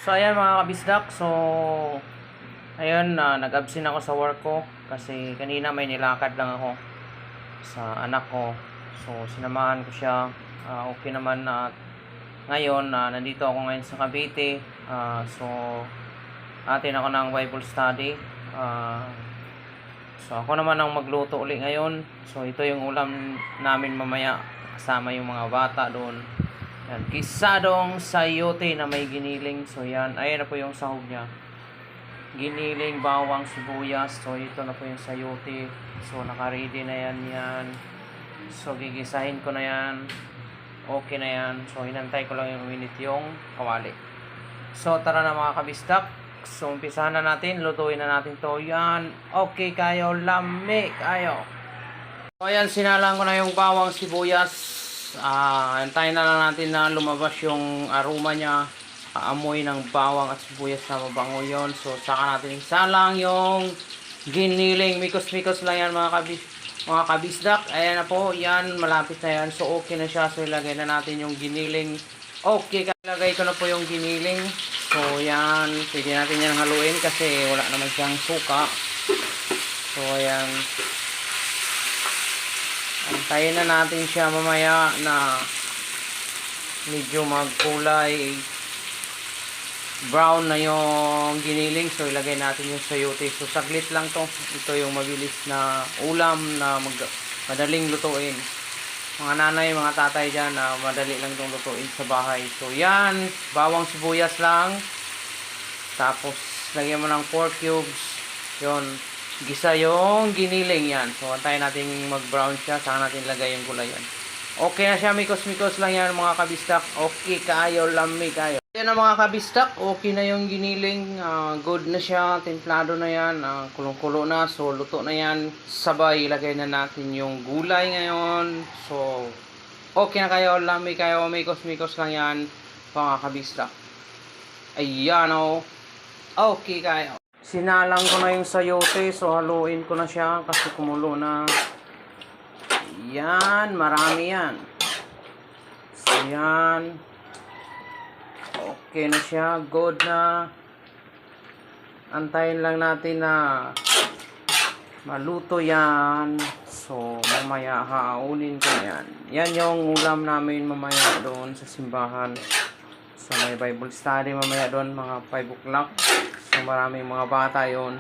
So ayan mga kabisdak, so ayun, nag-absent ako sa work ko kasi kanina may nilakad lang ako sa anak ko. So sinamahan ko siya, okay naman at ngayon nandito ako ngayon sa Cavite. So atin ako ng Bible study. So ako naman ang magluto ulit ngayon. So ito yung ulam namin mamaya kasama yung mga bata doon. Yan, gisadong sayote na may giniling. So yan, ayan na po yung sahog niya. Giniling, bawang, sibuyas. So ito na po yung sayote. So naka-ready na yan. So gigisahin ko na yan. Okay na yan. So hinantay ko lang yung minute yung kawali. So tara na mga kabistak. So umpisahan na natin. Lutuin na natin to. Yan. Okay kayo. Lami kayo. So ayan, sinalang ko na yung bawang, sibuyas. Antayin na lang natin na lumabas yung aroma niya, amoy ng bawang at sibuyas na mabango yun. So saka natin isalang yung giniling. Mikos-mikos lang yan mga kabisdak. Ayan na po, yan, malapit na yan. So okay na siya. So ilagay na natin yung giniling. Okay, ilagay ko na po yung giniling. So yan, pwede natin yan haluin kasi wala naman siyang suka. So ayan, antayin na natin siya mamaya na medyo magkulay brown na yung giniling. So ilagay natin yung sayote. So saglit lang to. Ito yung mabilis na ulam na madaling lutuin. Mga nanay, mga tatay dyan, madali lang itong lutuin sa bahay. So yan, bawang sibuyas lang. Tapos lagyan mo ng 4 cubes. Yun, gisa yung giniling yan. So antayin natin mag-brown siya. Saka natin lagay yung gulay yan. Okay na siya, mikos-mikos lang yan mga kabistak. Okay kayo, lami kayo. Yan na mga kabistak, okay na yung giniling. Good na siya, templado na yan. Kulong-kulo na, so luto na yan. Sabay, ilagay na natin yung gulay ngayon. So okay na kayo, lami kayo. Mikos-mikos lang yan mga kabistak. Ayan o. Okay kayo. Sinalang ko na yung sayote, so haluin ko na siya kasi kumulo na. Yan, marami yan. So yan, okay na siya, good na. Antayin lang natin na maluto yan. So mamaya haunin ko na yan. Yan yung ulam namin mamaya doon sa simbahan. So may Bible study mamaya doon mga 5 o'clock. So maraming mga bata yon.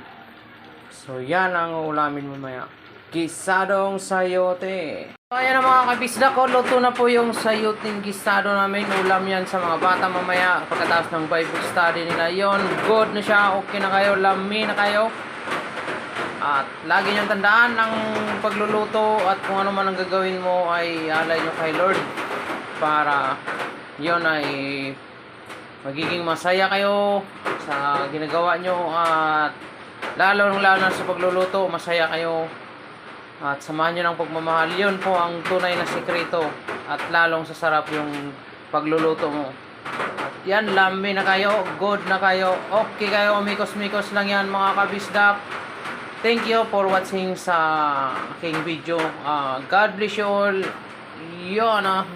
So yan ang ulamin mamaya. Gisadong sayote. So ayan na mga kabisdak ko, luto na po yung sayoteng gisado namin. Ulam yan sa mga bata mamaya pagkatapos ng Bible study nila yon. Good na siya, okay na kayo, lami na kayo. At lagi niyong tandaan ang pagluluto at kung ano man ang gagawin mo ay alay nyo kay Lord para yon ay magiging masaya kayo sa ginagawa nyo at lalo na sa pagluluto masaya kayo at samahan nyo ng pagmamahal. Yun po ang tunay na sikreto at lalong sasarap yung pagluluto mo. At yan, lami na kayo, good na kayo, okay kayo, mikos-mikos lang yan mga kabisdak. Thank you for watching sa aking video. God bless you all. Yun